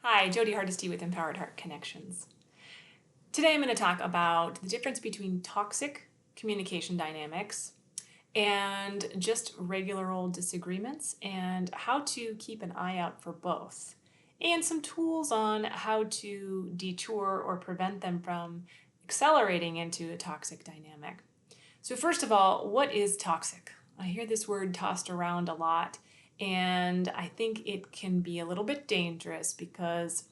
Hi, Jody Hardesty with Empowered Heart Connections. Today I'm going to talk about the difference between toxic communication dynamics and just regular old disagreements and how to keep an eye out for both, and some tools on how to detour or prevent them from accelerating into a toxic dynamic. So first of all, what is toxic? I hear this word tossed around a lot, and I think it can be a little bit dangerous because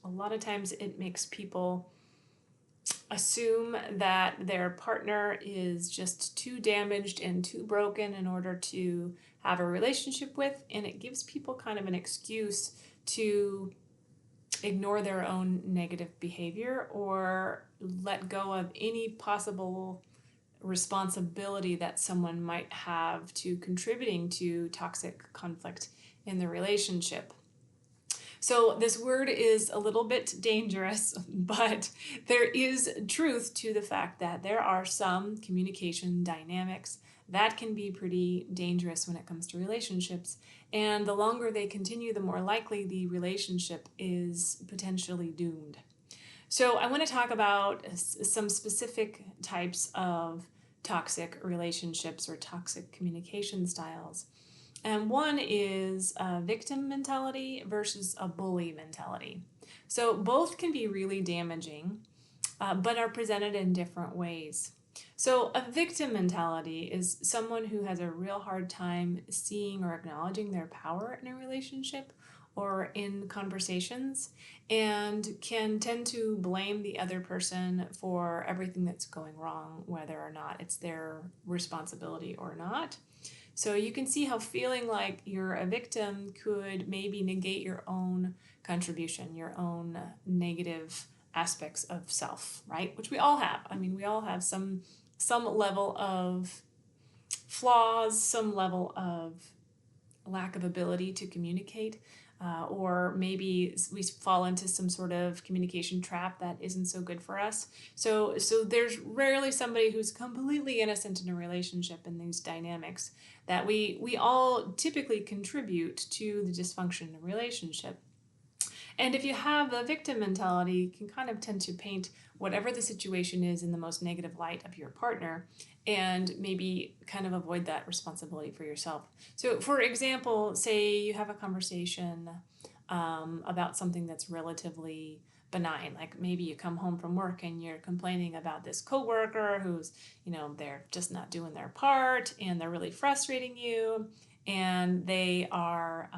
a lot of times it makes people assume that their partner is just too damaged and too broken in order to have a relationship with, and it gives people kind of an excuse to ignore their own negative behavior or let go of any possible responsibility that someone might have to contributing to toxic conflict in the relationship. So this word is a little bit dangerous, but there is truth to the fact that there are some communication dynamics that can be pretty dangerous when it comes to relationships. And the longer they continue, the more likely the relationship is potentially doomed. So I want to talk about some specific types of toxic relationships or toxic communication styles. And one is a victim mentality versus a bully mentality. So both can be really damaging, but are presented in different ways. So a victim mentality is someone who has a real hard time seeing or acknowledging their power in a relationship or in conversations, and can tend to blame the other person for everything that's going wrong, whether or not it's their responsibility or not. So you can see how feeling like you're a victim could maybe negate your own contribution, your own negative aspects of self, right? Which we all have. I mean, we all have some level of flaws, some level of lack of ability to communicate, or maybe we fall into some sort of communication trap that isn't so good for us. So there's rarely somebody who's completely innocent in a relationship in these dynamics, that we all typically contribute to the dysfunction in a relationship. And if you have a victim mentality, you can kind of tend to paint whatever the situation is in the most negative light of your partner, and maybe kind of avoid that responsibility for yourself. So, for example, say you have a conversation about something that's relatively benign, like maybe you come home from work and you're complaining about this coworker who's, they're just not doing their part and they're really frustrating you, and they are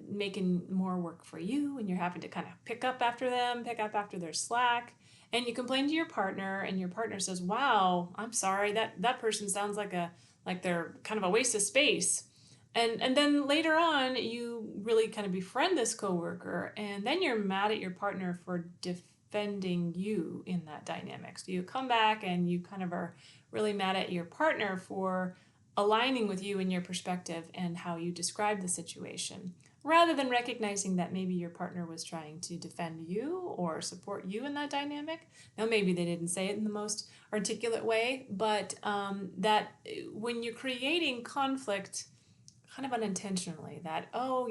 making more work for you, and you're having to kind of pick up after them, pick up after their slack. And you complain to your partner, and your partner says, "Wow, I'm sorry, that person sounds like they're kind of a waste of space." And then later on, you really kind of befriend this coworker, and then you're mad at your partner for defending you in that dynamic. So you come back and you kind of are really mad at your partner for aligning with you in your perspective and how you describe the situation, rather than recognizing that maybe your partner was trying to defend you or support you in that dynamic. Now, maybe they didn't say it in the most articulate way, but that when you're creating conflict kind of unintentionally, that, oh,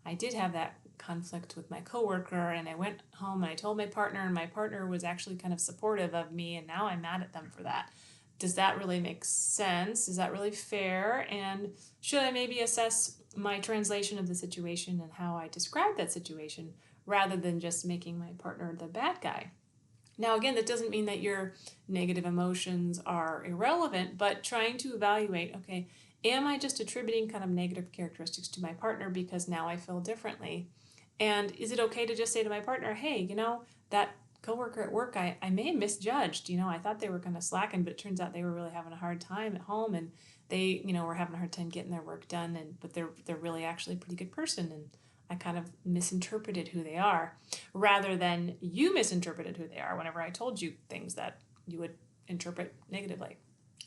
I did have that conflict with my coworker, and I went home and I told my partner, and my partner was actually kind of supportive of me, and now I'm mad at them for that. Does that really make sense? Is that really fair? And should I maybe assess my translation of the situation and how I describe that situation, rather than just making my partner the bad guy? Now, again, that doesn't mean that your negative emotions are irrelevant, but trying to evaluate, okay, am I just attributing kind of negative characteristics to my partner because now I feel differently? And is it okay to just say to my partner, hey, that coworker at work, I may have misjudged. I thought they were kind of slacking, but it turns out they were really having a hard time at home, and they, were having a hard time getting their work done, but they're really actually a pretty good person, and I kind of misinterpreted who they are, rather than you misinterpreted who they are whenever I told you things that you would interpret negatively.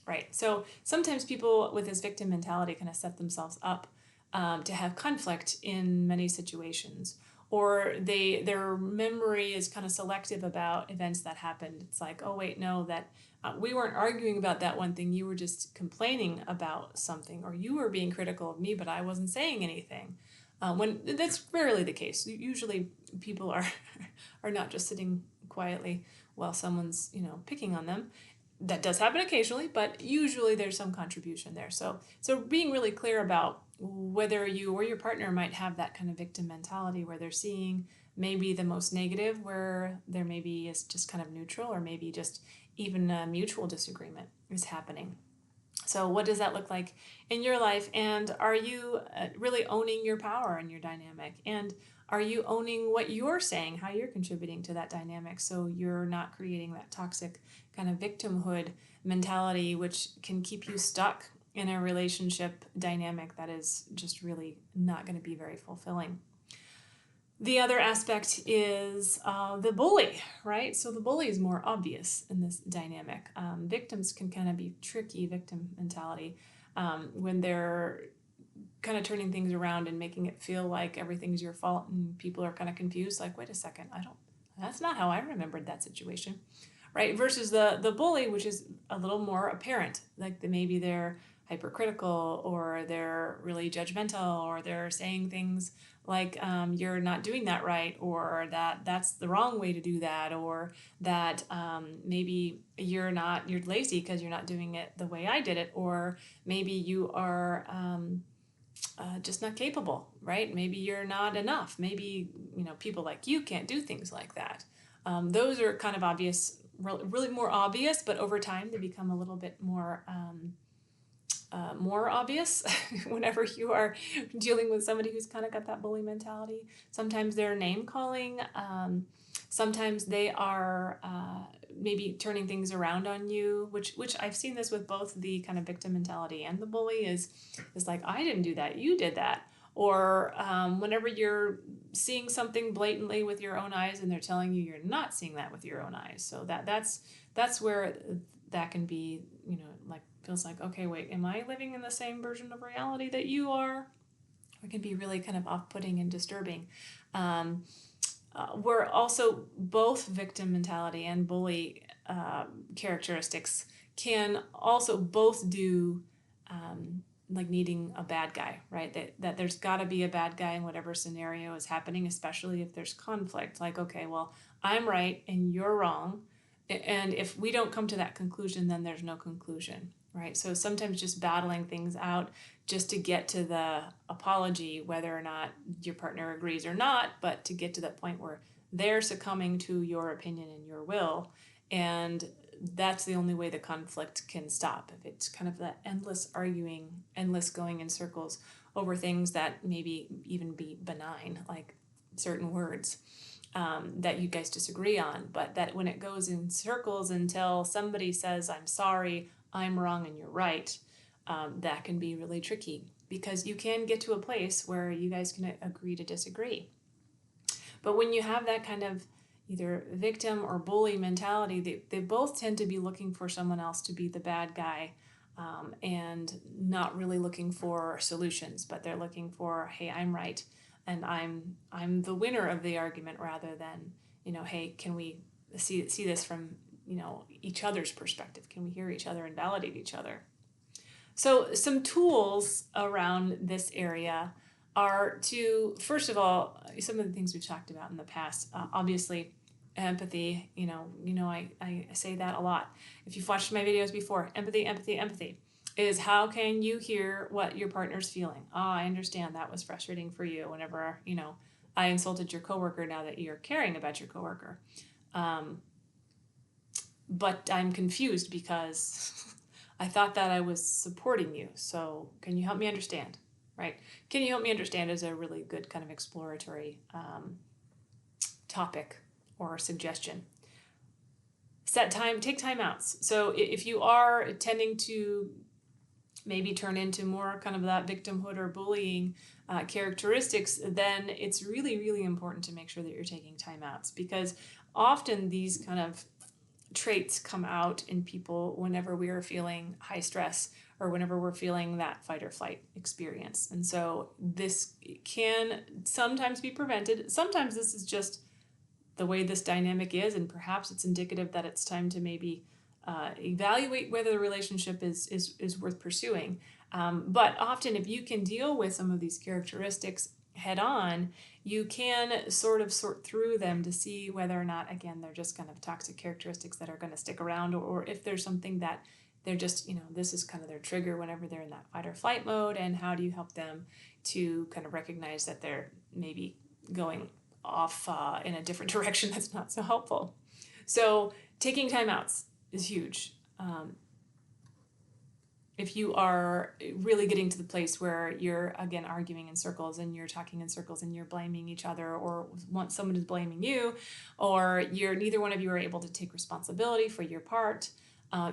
Right. So sometimes people with this victim mentality kind of set themselves up to have conflict in many situations, or their memory is kind of selective about events that happened. It's like, oh wait, no, that we weren't arguing about that one thing. You were just complaining about something, or you were being critical of me, but I wasn't saying anything. when that's rarely the case. Usually people are are not just sitting quietly while someone's, picking on them. That does happen occasionally, but usually there's some contribution there. So being really clear about whether you or your partner might have that kind of victim mentality where they're seeing maybe the most negative, where there maybe is just kind of neutral, or maybe just even a mutual disagreement is happening. So what does that look like in your life? And are you really owning your power in your dynamic? And are you owning what you're saying, how you're contributing to that dynamic, so you're not creating that toxic kind of victimhood mentality, which can keep you stuck in a relationship dynamic that is just really not going to be very fulfilling? The other aspect is the bully, right? So the bully is more obvious in this dynamic. Victims can kind of be tricky, victim mentality, when they're kind of turning things around and making it feel like everything's your fault, and people are kind of confused, like, wait a second, that's not how I remembered that situation, right? Versus the bully, which is a little more apparent, like maybe they're hypercritical, or they're really judgmental, or they're saying things like, you're not doing that right, or that's the wrong way to do that, or that maybe you're lazy because you're not doing it the way I did it, or maybe you are just not capable, right? Maybe you're not enough. Maybe, people like you can't do things like that. Those are kind of obvious, really more obvious, but over time they become a little bit more obvious whenever you are dealing with somebody who's kind of got that bully mentality. Sometimes they're name calling. Sometimes they are maybe turning things around on you, which I've seen this with both the kind of victim mentality and the bully is like, I didn't do that, you did that. Or whenever you're seeing something blatantly with your own eyes and they're telling you you're not seeing that with your own eyes. So that's where that can be, like, feels like, okay, wait, am I living in the same version of reality that you are? It can be really kind of off-putting and disturbing. We're also, both victim mentality and bully characteristics can also both do like needing a bad guy, right? That there's got to be a bad guy in whatever scenario is happening, especially if there's conflict. Like, okay, well, I'm right and you're wrong. And if we don't come to that conclusion, then there's no conclusion, right? So sometimes just battling things out just to get to the apology, whether or not your partner agrees or not, but to get to that point where they're succumbing to your opinion and your will. And that's the only way the conflict can stop. If it's kind of that endless arguing, endless going in circles over things that maybe even be benign, like certain words that you guys disagree on, but that when it goes in circles until somebody says, I'm sorry, I'm wrong, and you're right, that can be really tricky, because you can get to a place where you guys can agree to disagree. But when you have that kind of either victim or bully mentality, they both tend to be looking for someone else to be the bad guy, and not really looking for solutions, but they're looking for, hey, I'm right, and I'm the winner of the argument, rather than, hey, can we see this from, each other's perspective? Can we hear each other and validate each other? So some tools around this area are to, first of all, some of the things we've talked about in the past. Obviously, empathy. I say that a lot. If you've watched my videos before, empathy is, how can you hear what your partner's feeling? I understand that was frustrating for you whenever, I insulted your coworker, now that you're caring about your coworker. But I'm confused because I thought that I was supporting you. So can you help me understand? Right? Can you help me understand is a really good kind of exploratory topic or suggestion. Set time, take time outs. So if you are tending to maybe turn into more kind of that victimhood or bullying characteristics, then it's really, really important to make sure that you're taking time outs, because often these kind of traits come out in people whenever we are feeling high stress, or whenever we're feeling that fight or flight experience. And so this can sometimes be prevented. Sometimes this is just the way this dynamic is, and perhaps it's indicative that it's time to maybe evaluate whether the relationship is worth pursuing. But often, if you can deal with some of these characteristics head on, you can sort of sort through them to see whether or not, again, they're just kind of toxic characteristics that are going to stick around, or if there's something that they're just, this is kind of their trigger whenever they're in that fight or flight mode, and how do you help them to kind of recognize that they're maybe going off in a different direction that's not so helpful. So taking timeouts is huge. If you are really getting to the place where you're, again, arguing in circles and you're talking in circles and you're blaming each other, or someone is blaming you, or neither one of you are able to take responsibility for your part,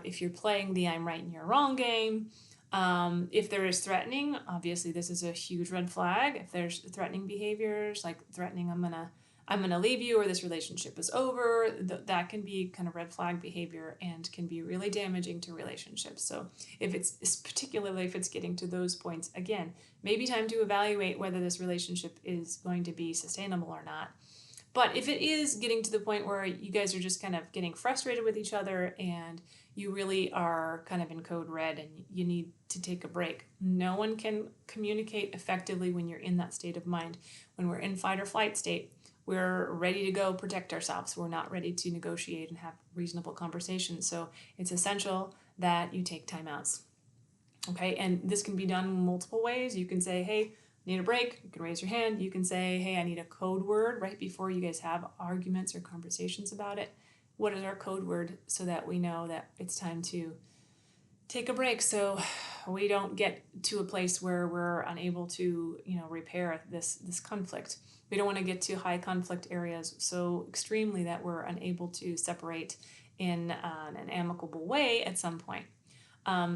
if you're playing the I'm right and you're wrong game, if there is threatening, obviously this is a huge red flag. If there's threatening behaviors, like threatening I'm gonna leave you, or this relationship is over, that can be kind of red flag behavior and can be really damaging to relationships. So particularly if it's getting to those points, again, maybe time to evaluate whether this relationship is going to be sustainable or not. But if it is getting to the point where you guys are just kind of getting frustrated with each other and you really are kind of in code red and you need to take a break, no one can communicate effectively when you're in that state of mind. When we're in fight or flight state, we're ready to go protect ourselves. We're not ready to negotiate and have reasonable conversations. So it's essential that you take timeouts. Okay, and this can be done multiple ways. You can say, hey, need a break. You can raise your hand. You can say, hey, I need a code word right before you guys have arguments or conversations about it. What is our code word, so that we know that it's time to take a break, so we don't get to a place where we're unable to, repair this conflict. We don't want to get to high conflict areas so extremely that we're unable to separate in an amicable way at some point.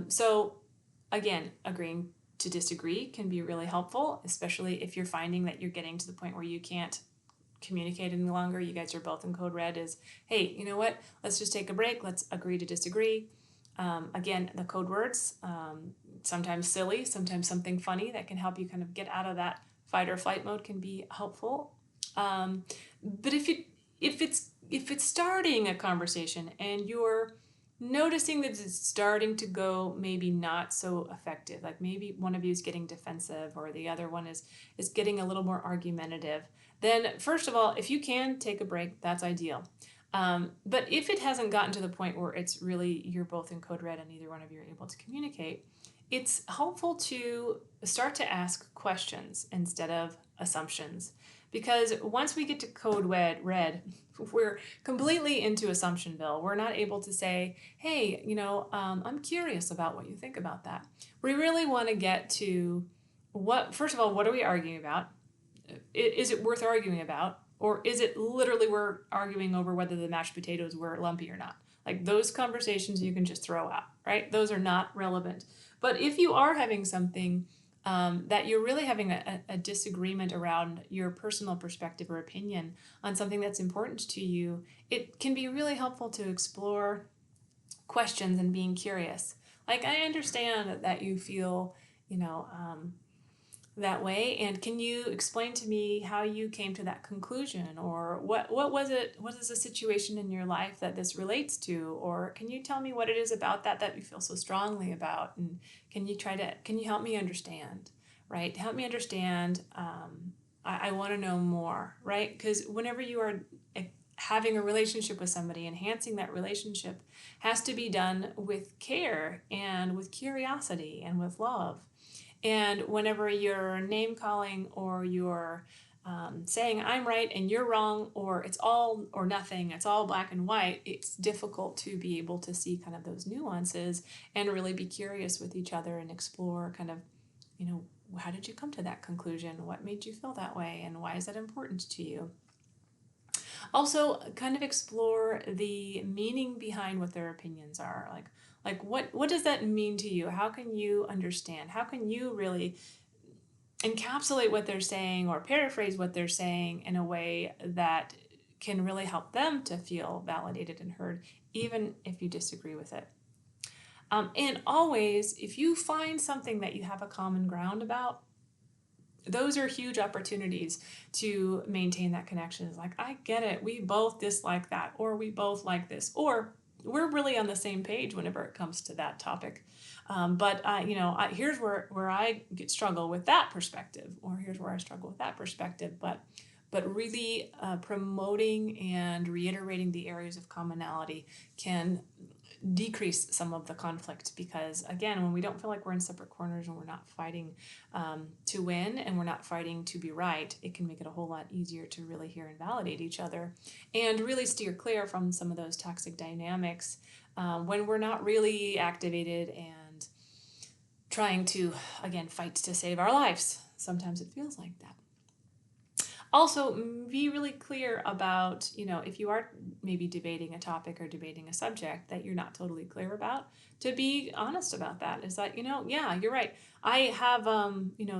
So again, agreeing to disagree can be really helpful, especially if you're finding that you're getting to the point where you can't communicate any longer. You guys are both in code red. Is, hey, you know what? Let's just take a break. Let's agree to disagree. Again, the code words, sometimes silly, sometimes something funny that can help you kind of get out of that fight or flight mode can be helpful. But if it's starting a conversation and you're noticing that it's starting to go maybe not so effective, like maybe one of you is getting defensive or the other one is getting a little more argumentative, then first of all, if you can take a break, that's ideal. But if it hasn't gotten to the point where it's really, you're both in code red and neither one of you are able to communicate, it's helpful to start to ask questions instead of assumptions. Because once we get to code red, we're completely into Assumptionville. We're not able to say, hey, I'm curious about what you think about that. We really want to get to first of all, what are we arguing about? Is it worth arguing about? Or is it literally we're arguing over whether the mashed potatoes were lumpy or not? Like, those conversations you can just throw out, right? Those are not relevant. But if you are having something that you're really having a disagreement around your personal perspective or opinion on something that's important to you, it can be really helpful to explore questions and being curious. Like, I understand that you feel, that way, and can you explain to me how you came to that conclusion, or what was it, what is the situation in your life that this relates to, or can you tell me what it is about that you feel so strongly about, and can you help me understand, right? Help me understand. I want to know more, right? Because whenever you are having a relationship with somebody, enhancing that relationship has to be done with care and with curiosity and with love. And whenever you're name calling, or you're saying I'm right and you're wrong, or it's all or nothing, it's all black and white, it's difficult to be able to see kind of those nuances and really be curious with each other and explore kind of, how did you come to that conclusion? What made you feel that way? And why is that important to you? Also, kind of explore the meaning behind what their opinions are. Like what does that mean to you? How can you understand? How can you really encapsulate what they're saying or paraphrase what they're saying in a way that can really help them to feel validated and heard, even if you disagree with it? And always, if you find something that you have a common ground about, those are huge opportunities to maintain that connection. It's like, I get it. We both dislike that, or we both like this, or we're really on the same page whenever it comes to that topic. Here's where I struggle with that perspective, or here's where I struggle with that perspective. But really promoting and reiterating the areas of commonality can decrease some of the conflict, because again, when we don't feel like we're in separate corners and we're not fighting to win and we're not fighting to be right, it can make it a whole lot easier to really hear and validate each other and really steer clear from some of those toxic dynamics when we're not really activated and trying to, again, fight to save our lives. Sometimes it feels like that. Also, be really clear about, if you are maybe debating a topic or debating a subject that you're not totally clear about, to be honest about that. Is that, yeah, you're right. I have,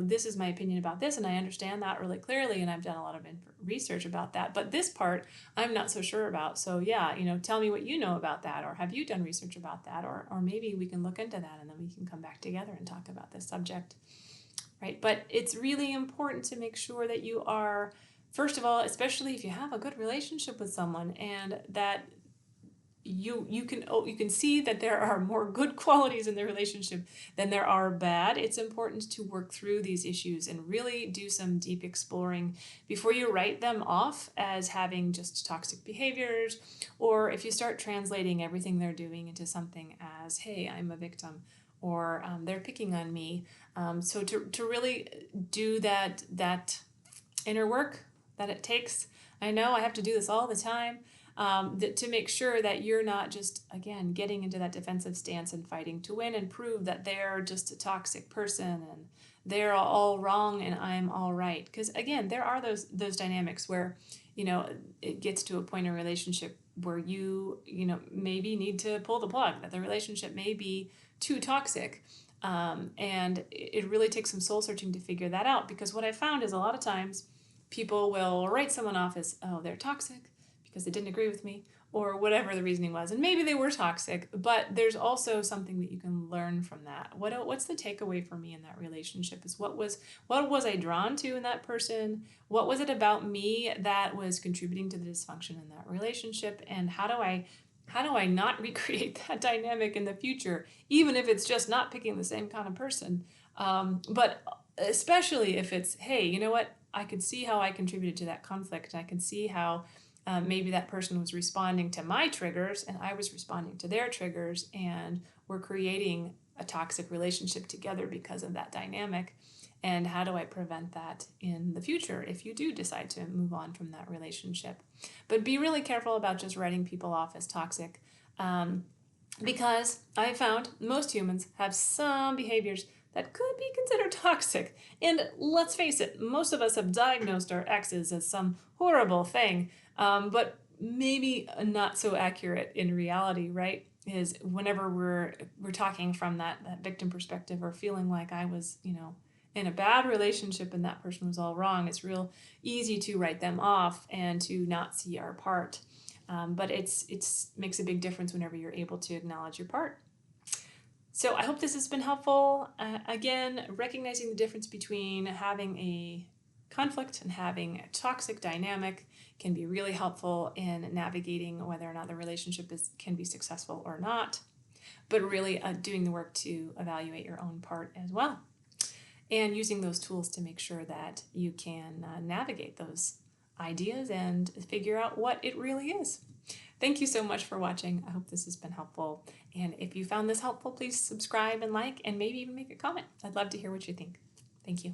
this is my opinion about this, and I understand that really clearly, and I've done a lot of research about that. But this part, I'm not so sure about. So yeah, tell me what you know about that, or have you done research about that, or maybe we can look into that, and then we can come back together and talk about this subject. Right? But it's really important to make sure that you are, first of all, especially if you have a good relationship with someone, and that you can see that there are more good qualities in the relationship than there are bad. It's important to work through these issues and really do some deep exploring before you write them off as having just toxic behaviors, or if you start translating everything they're doing into something as, hey, I'm a victim, or they're picking on me. So to really do that inner work that it takes. I know I have to do this all the time, to make sure that you're not just, again, getting into that defensive stance and fighting to win and prove that they're just a toxic person and they're all wrong and I'm all right. Because again, there are those dynamics where, it gets to a point in a relationship where you maybe need to pull the plug, that the relationship may be too toxic. And it really takes some soul searching to figure that out, because what I found is a lot of times people will write someone off as, oh, they're toxic because they didn't agree with me, or whatever the reasoning was. And maybe they were toxic, but there's also something that you can learn from that. What's the takeaway for me in that relationship is what was I drawn to in that person? What was it about me that was contributing to the dysfunction in that relationship? And how do I not recreate that dynamic in the future, even if it's just not picking the same kind of person? But especially if it's, hey, you know what? I could see how I contributed to that conflict. I could see how maybe that person was responding to my triggers and I was responding to their triggers, and we're creating a toxic relationship together because of that dynamic. And how do I prevent that in the future if you do decide to move on from that relationship? But be really careful about just writing people off as toxic, because I found most humans have some behaviors that could be considered toxic. And let's face it, most of us have diagnosed our exes as some horrible thing, but maybe not so accurate in reality, right? Is whenever we're talking from that victim perspective, or feeling like I was, in a bad relationship and that person was all wrong, it's real easy to write them off and to not see our part. But it's makes a big difference whenever you're able to acknowledge your part. So I hope this has been helpful. Again, recognizing the difference between having a conflict and having a toxic dynamic can be really helpful in navigating whether or not the relationship can be successful or not, but really doing the work to evaluate your own part as well, and using those tools to make sure that you can navigate those ideas and figure out what it really is. Thank you so much for watching. I hope this has been helpful. And if you found this helpful, please subscribe and like, and maybe even make a comment. I'd love to hear what you think. Thank you.